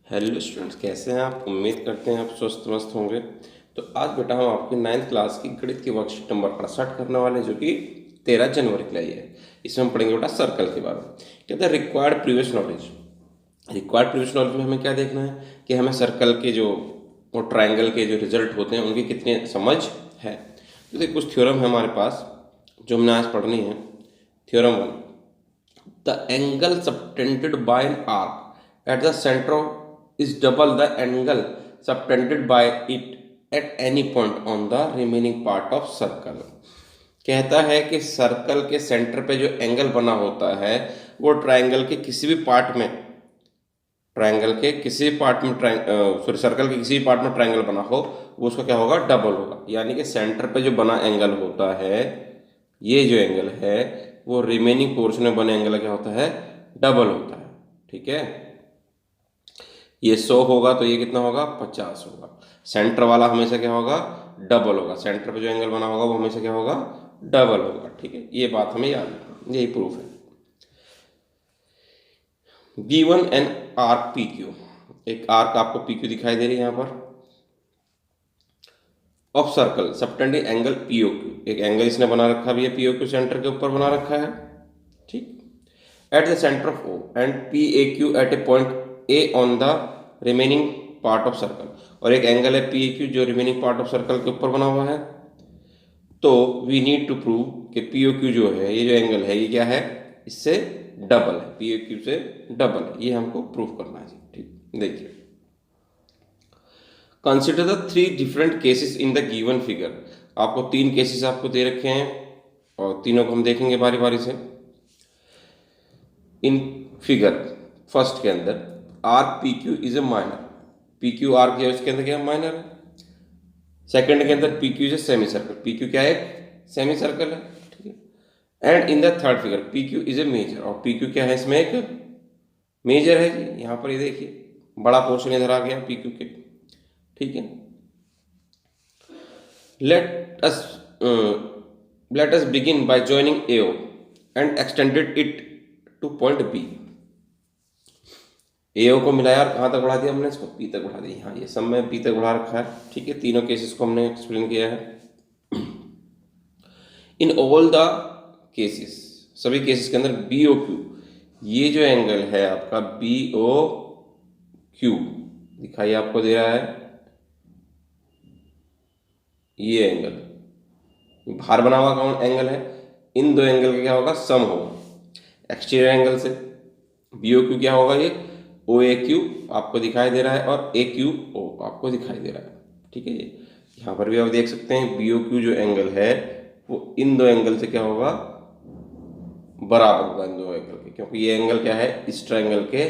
Hello students, कैसे हैं आप? उम्मीद करते हैं आप स्वस्थ मस्त होंगे। तो आज बेटा हम आपकी 9th क्लास की गणित की वर्कशीट नंबर 68 करने वाले हैं, जो कि 13 जनवरी के लिए है। इसमें हम पढ़ेंगे बेटा सर्कल के बारे में। कहते हैं required previous knowledge. Required previous knowledge में हमें क्या देखना है कि हमें सर्कल के जो और ट्राइंगल के जो रिजल्ट होते हैं उनकी कितनी समझ है। तो देखिए कुछ थ्योरम है हमारे पास जो हमने आज पढ़नी है। Theorem 1, the angle subtended by an arc at the center is double the angle subtended by it at any point on the remaining part of circle। कहता है कि सर्कल के सेंटर पे जो एंगल बना होता है वो ट्रायंगल के किसी भी पार्ट में सर्कल के किसी भी पार्ट में ट्रायंगल बना हो वो उसका क्या होगा, डबल होगा। यानी कि सेंटर पे जो बना एंगल होता है, ये जो एंगल है वो रिमेनिंग पोर्शन में बने एंगल क्या होता है, डबल होता है। ठीक है, ये 100 होगा तो ये कितना होगा, 50 होगा। सेंटर वाला हमेशा क्या होगा, डबल होगा। सेंटर पे जो एंगल बना होगा वो हमेशा क्या होगा, डबल होगा। ठीक है, ये बात हमें याद रखना, यही प्रूफ है। Given an arc P Q, एक आर्क आपको पी क्यू दिखाई दे रही है यहाँ पर, of circle subtending angle P O Q, एक एंगल इसने बना रखा भी है पी ओ क्यू, सेंटर के ऊपर बना रखा है। ठीक, at the centre of O and P A Q at a point A on the remaining part of circle, और एक एंगल है पी ए क्यू जो रिमेनिंग पार्ट ऑफ सर्कल के ऊपर बना हुआ है। तो वी नीड टू प्रूव कि पी ओ क्यू जो है, ये जो एंगल है ये क्या है, इससे डबल है, पी ओ क्यू से डबल है, ये हमको प्रूव करना है। ठीक, देखिए consider the 3 different cases in the given figure. आपको 3 केसेस आपको दे रखे हैं और तीनों को हम देखेंगे बारी बारी से। इन फिगर फर्स्ट के अंदर arc P Q is a minor, P Q arc है उसके अंदर क्या माइनर है। सेकंड के अंदर P Q is a semi circle, P Q क्या है, सेमी सर्कल है। ठीक है, and in the third figure P Q is a major, और पी क्यू क्या है, इसमें एक मेजर है जी। यहाँ पर ये देखिए बड़ा पोर्शन इधर आ गया पी क्यू के। ठीक है, let us let us begin by joining AO and extended it to point B। AO को मिलाया और कहाँ तक बढ़ा दिया हमने, इसको P तक बढ़ा दिया। हाँ, ये सब में P तक बढ़ा रखा है। ठीक है, तीनों केसेस को हमने एक्सप्लेन किया है। इन ऑल द केसेस, सभी केसेस के अंदर BOQ, ये जो एंगल है आपका BOQ दिखाई आपको दे रहा है, ये एंगल बाहर बना हुआ कौन एंगल है, इन दो एंगल का क्या होगा, सम होगा। एक्सटीरियर एंगल से BOQ क्या होगा, ये OAQ आपको दिखाई दे रहा है और AQO आपको दिखाई दे रहा है। ठीक है, ये यहाँ पर भी आप देख सकते हैं BOQ जो एंगल है वो इन दो एंगल से क्या होगा, बराबर होगा इन दो एंगल के, क्योंकि ये एंगल क्या है, इस ट्रायंगल के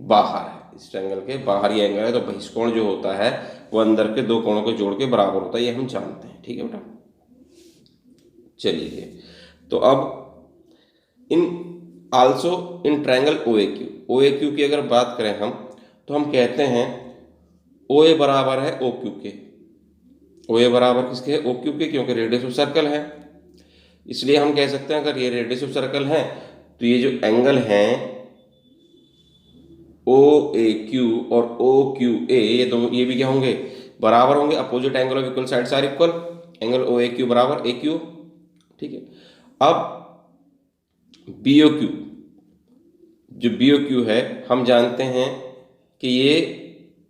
बाहर है, इस ट्रायंगल के बाहर ये एंगल है। तो बहिष्कोण जो होता है वो अंदर के दो कोणों को जोड़ के बराबर होता है, ये हम जानते हैं। ठीक है बेटा, चलिए तो अब इन आल्सो इन ट्रायंगल OAQ की अगर बात करें हम, तो हम कहते हैं OA बराबर है OQ के। OA बराबर किसके है, OQ के, क्योंकि रेडियस ऑफ सर्कल है। इसलिए हम कह सकते हैं अगर ये रेडियस ऑफ सर्कल है तो ये जो एंगल हैं OAQ और OQA, ये दोनों ये भी क्या होंगे, बराबर होंगे। Opposite angle of equal sides are equal, angle OAQ बराबर AQ। ठीक है, अब BOQ, जो BOQ है हम जानते हैं कि ये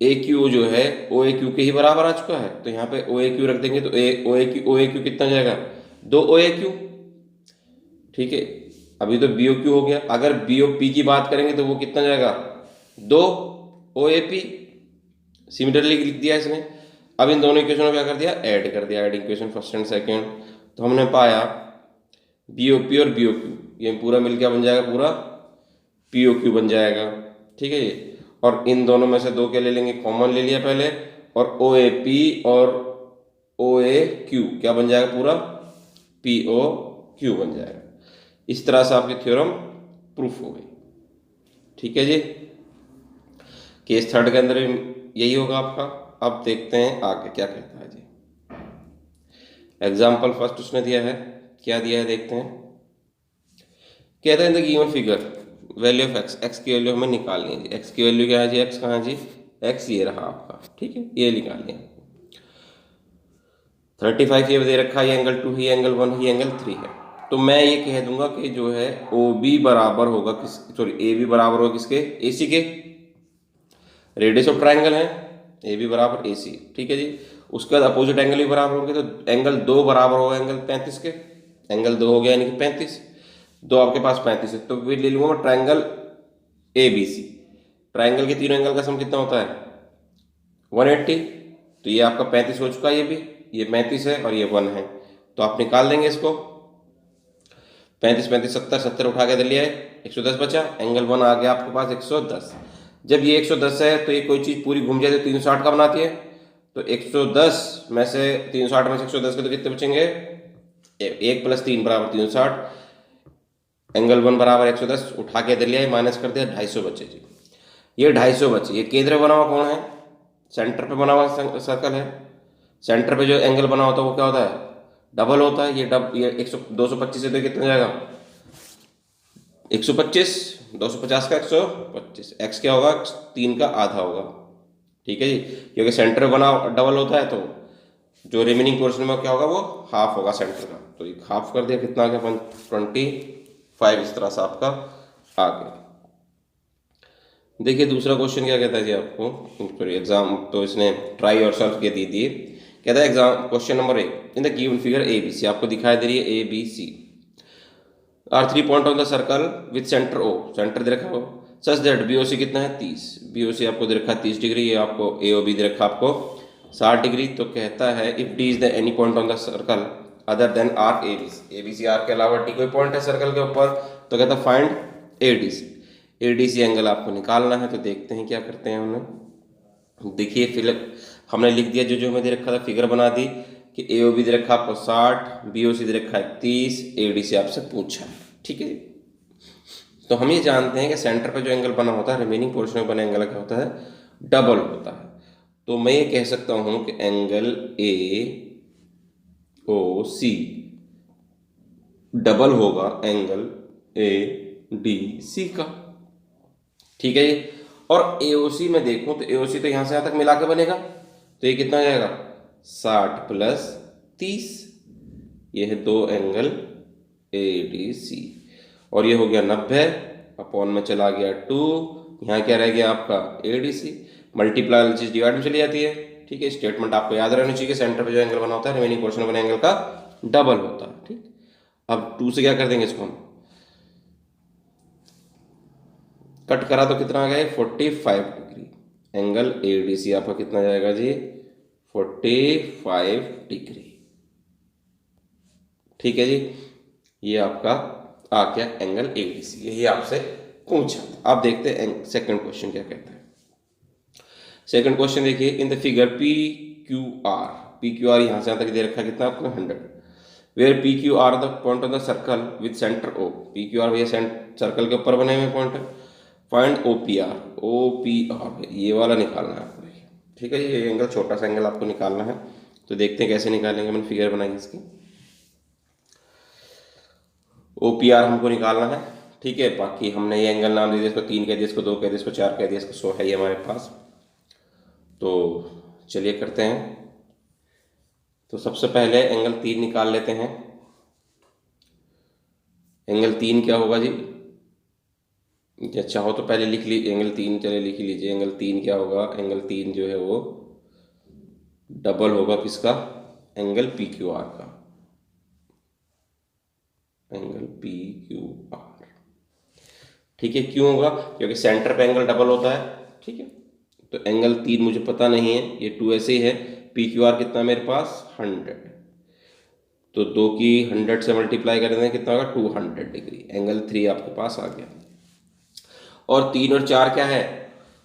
AQ जो है OAQ के ही बराबर आ चुका है। तो यहाँ पे OAQ रख देंगे तो OAQ कितना जाएगा, 2 OAQ। ठीक है, अभी तो BOQ हो गया। अगर BOP की बात करेंगे तो वो कितना जाएगा, 2 OAP। सिमिलरली लिख दिया इसने। अब इन दोनों इक्वेशन को क्या कर दिया, ऐड कर दिया, add equation first and second. तो हमने पाया BOP और BOQ ये पूरा मिल क्या बन जाएगा, पूरा POQ बन जाएगा। ठीक है, ये और इन दोनों में से दो क्या ले लेंगे, कॉमन ले लिया पहले, और OAP और OAQ क्या बन जाएगा, पूरा POQ बन जाएगा। इस तरह से आपकी थ्योरम प्रूफ हो गई। ठीक है जी, केस थर्ड के अंदर यही होगा आपका। अब देखते हैं आगे क्या कहता है जी। एग्जाम्पल फर्स्ट उसने दिया है, क्या दिया है देखते हैं। कहता है इन the given figure value of x, x की वैल्यू हमें निकालनी है जी। एक्स की वैल्यू क्या है जी, एक्स कहाँ है जी, एक्स ये रहा आपका, ठीक है, ये निकालिए। 35 ये दे रखा है, ये एंगल 2 है, ये एंगल 1 है, ये एंगल 3 है। तो मैं ये कह दूंगा कि जो है ओ बी बराबर होगा किस, सॉरी ए बी बराबर होगा किसके, ए सी के। रेडियस ऑफ ट्राइंगल है ए बी बराबर ए सी, ठीक है जी। उसके बाद अपोजिट एंगल भी बराबर होंगे, तो एंगल 2 बराबर होगा एंगल 35 के। एंगल 2 हो गया यानी कि 35, 2 आपके पास 35 है, तो फिर ले लूंगा मैं triangle A B C. Triangle के तीनों एंगल का सम कितना होता है 180। तो ये आपका 35 हो चुका है, ये 35 है और ये 1 है, तो आप निकाल देंगे इसको। 35 35 70, 70 उठा के दे लिया है, 110 बचा। एंगल 1 आ गया आपके पास 110। जब ये 110 है तो ये कोई चीज़ पूरी घूम जाए तो 360 का बनाती है, तो 110 में से 360 में से 110 के तो कितने बचेंगे, 1 + 3 = 360। एंगल 1 बराबर 110 उठा के दे लिया है, माइनस कर दिया, 250 बचे जी। ये 250 बचे। ये केंद्र बना हुआ कौन है, सेंटर पे बना हुआ सर्कल है। सेंटर पे जो एंगल बना होता है वो क्या होता है, डबल होता है। ये 100 225 से तो कितना जाएगा 125, 250 का 125, एक्स क्या होगा 3 का आधा होगा, ठीक है जी। क्योंकि सेंटर बना डबल होता है तो जो रिमेनिंग पोर्शन में क्या होगा वो हाफ होगा सेंटर का, तो ये हाफ कर दिया, कितना आ गया 125। इस तरह से आपका आ गया। देखिए दूसरा क्वेश्चन क्या कहता है जी आपको, सॉरी एग्जाम तो इसने ट्राई और सॉल्व के दी दिए। कहता है exam question number 1, in the given figure A B C, आपको दिखाई दे रही है A B C are 3 point on the circle with centre O, centre दे रखा हो, सच दैट बी ओ सी कितना है 30, बी ओ सी आपको दे रखा है 30 डिग्री, ये आपको ए ओ बी दे रखा आपको 60 डिग्री। तो कहता है if D is the any point on the circle other than are A B C, आर के अलावा डी कोई पॉइंट है सर्कल के ऊपर, तो कहता है find A D C. A D C angle आपको निकालना है, तो देखते हैं क्या करते हैं उन्हें। देखिए फिर हमने लिख दिया जो जो हमें दे रखा था, फिगर बना दी कि ए ओ बी दे रखा आपको 60, बी ओ सी दे रखा है 30, ए डी सी आपसे पूछा है, ठीक है। तो हम ये जानते हैं कि सेंटर पे जो एंगल बना होता है, रिमेनिंग पोर्शन में बना एंगल क्या होता है, डबल होता है। तो मैं ये कह सकता हूँ कि angle A O C double होगा एंगल ए डी सी का, ठीक है जी। और एओसी में देखूं तो एओसी तो यहां से यहां तक मिला के बनेगा, तो ये कितना हो जाएगा 60 + 30, ये है 2 एंगल ए डी सी, और ये हो गया 90 अपॉन में चला गया 2, यहाँ क्या रह गया आपका ए डी सी, मल्टीप्लाई वाली चीज डिवाइड में चली जाती है, ठीक है। स्टेटमेंट आपको याद रहनी चाहिए, सेंटर पे जो एंगल बना होता है रिमेनिंग पोर्शन बने एंगल का डबल होता है, ठीक। अब 2 से क्या कर देंगे इसको हम, कट करा तो कितना आ गया 45 degree, angle A D C आपका कितना जाएगा जी 45 डिग्री, ठीक है जी। ये आपका आ गया एंगल ए डी सी, यही आपसे पूछा। आप देखते हैं सेकंड क्वेश्चन क्या कहता है। सेकंड क्वेश्चन देखिए, in the figure P Q are यहां से यहां तक दे रखा है कितना आपको 100, where P Q R the point on the circle with centre O, P Q R भैया सर्कल के ऊपर बने हुए पॉइंट है। फाइंड ओ पी आर, ये वाला निकालना है आपको, ठीक है। ये एंगल छोटा सा एंगल आपको निकालना है, तो देखते हैं कैसे निकालेंगे। मैंने फिगर बनाई इसकी, ओ पी आर हमको निकालना है, ठीक है। बाकी हमने ये एंगल नाम दे दिया, इसको 3 कह दिया, इसको 2 कह दिया, इसको 4 कह दिया, इसको 100 है ये हमारे पास। तो चलिए करते हैं। तो सबसे पहले एंगल 3 निकाल लेते हैं। एंगल 3 क्या होगा जी, या चाहो तो पहले लिख लीजिए एंगल 3, चले लिख लीजिए एंगल 3 क्या होगा। एंगल 3 जो है वो डबल होगा किसका, एंगल पी क्यू आर का, एंगल पी क्यू आर, ठीक है। क्यों होगा, क्योंकि सेंटर पे एंगल डबल होता है, ठीक है। तो एंगल 3 मुझे पता नहीं है, ये 2 ऐसे ही है। पी क्यू आर कितना मेरे पास 100, तो 2 की 100 से मल्टीप्लाई कर दें कितना होगा 200 डिग्री, एंगल 3 आपके पास आ गया। और 3 और 4 क्या है,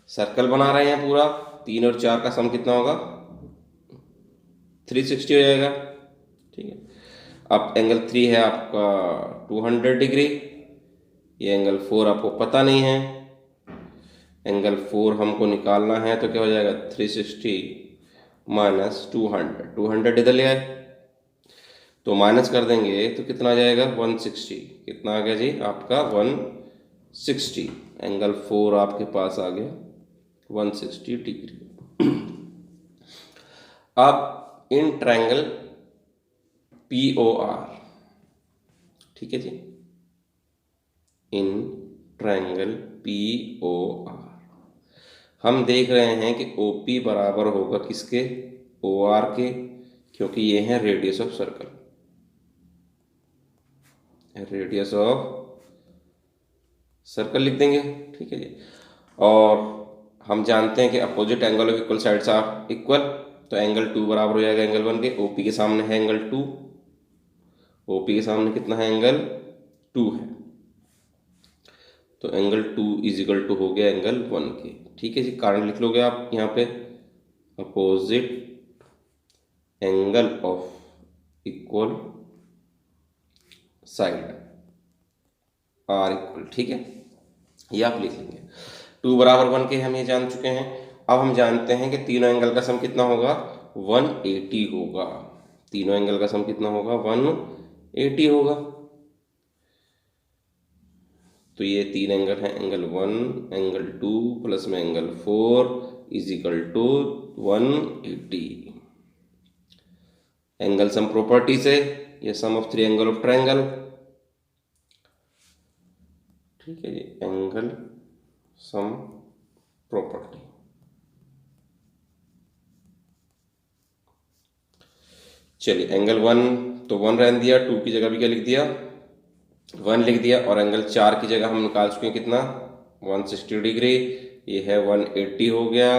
सर्कल बना रहे हैं पूरा, 3 और 4 का सम कितना होगा 360 हो जाएगा, ठीक है। अब एंगल 3 है आपका 200 डिग्री, ये एंगल 4 आपको पता नहीं है, एंगल 4 हमको निकालना है, तो क्या हो जाएगा 360 - 200 इधर ले आए, तो माइनस कर देंगे तो कितना आ जाएगा 160, कितना आ गया जी आपका 160, एंगल 4 आपके पास आ गया 160 डिग्री। अब इन ट्रायंगल POR, ठीक है जी, इन ट्रायंगल POR हम देख रहे हैं कि OP बराबर होगा किसके, OR के, क्योंकि ये है radius of circle, radius of circle लिख देंगे, ठीक है जी। और हम जानते हैं कि opposite angle of equal sides are equal, तो एंगल 2 बराबर हो जाएगा एंगल 1 के। OP के सामने है एंगल 2, OP के सामने कितना है, एंगल 2 है, तो एंगल 2 इज इक्वल टू हो गया एंगल 1 के, ठीक है जी। कारण लिख लोगे आप यहाँ पे, opposite angle of equal side are equal, ठीक है, ये आप लिख लेंगे। 2 बराबर 1 के हम ये जान चुके हैं। अब हम जानते हैं कि तीनों एंगल का सम कितना होगा, 180 होगा। तीनों एंगल का सम कितना होगा, 180 होगा। तो ये 3 एंगल हैं, एंगल 1, एंगल 2 प्लस में angle 4 is equal to 180। Angle sum property से ये sum of 3 angle of triangle, ठीक है जी, एंगल सम प्रॉपर्टी। चलिए एंगल 1 तो 1 रहने दिया, 2 की जगह भी क्या लिख दिया, 1 लिख दिया, और एंगल 4 की जगह हम निकाल चुके हैं कितना, 160 डिग्री, ये है 180 हो गया।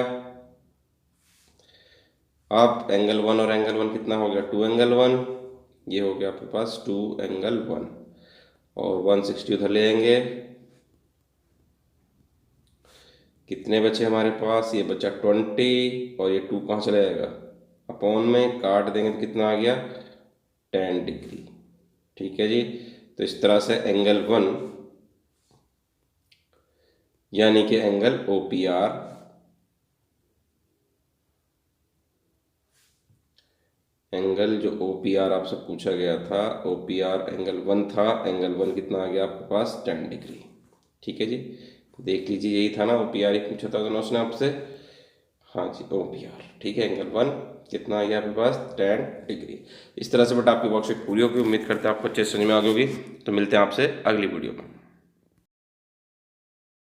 अब एंगल 1 और एंगल 1 कितना हो गया, 2 एंगल 1, ये हो गया आपके पास 2 एंगल 1, और 160 उधर ले आएंगे, कितने बचे हमारे पास, ये बचा 20, और ये 2 कहाँ चला जाएगा, अपॉन में काट देंगे तो कितना आ गया, 10 डिग्री, ठीक है जी। तो इस तरह से एंगल 1 यानी कि एंगल OPR, एंगल जो OPR आपसे पूछा गया था, OPR एंगल 1 था, एंगल 1 कितना आ गया आपके पास, 10 डिग्री, ठीक है जी। देख लीजिए यही था ना, OPR ही पूछा था दोनों ने आपसे, हाँ जी OPR, ठीक है। एंगल 1 कितना आ गया आपके पास, 10 डिग्री। इस तरह से बेटा आपकी वर्कशीट पूरी होगी। उम्मीद करते हैं आपको अच्छे से समझ में आ गई होगी। तो मिलते हैं आपसे अगली वीडियो में।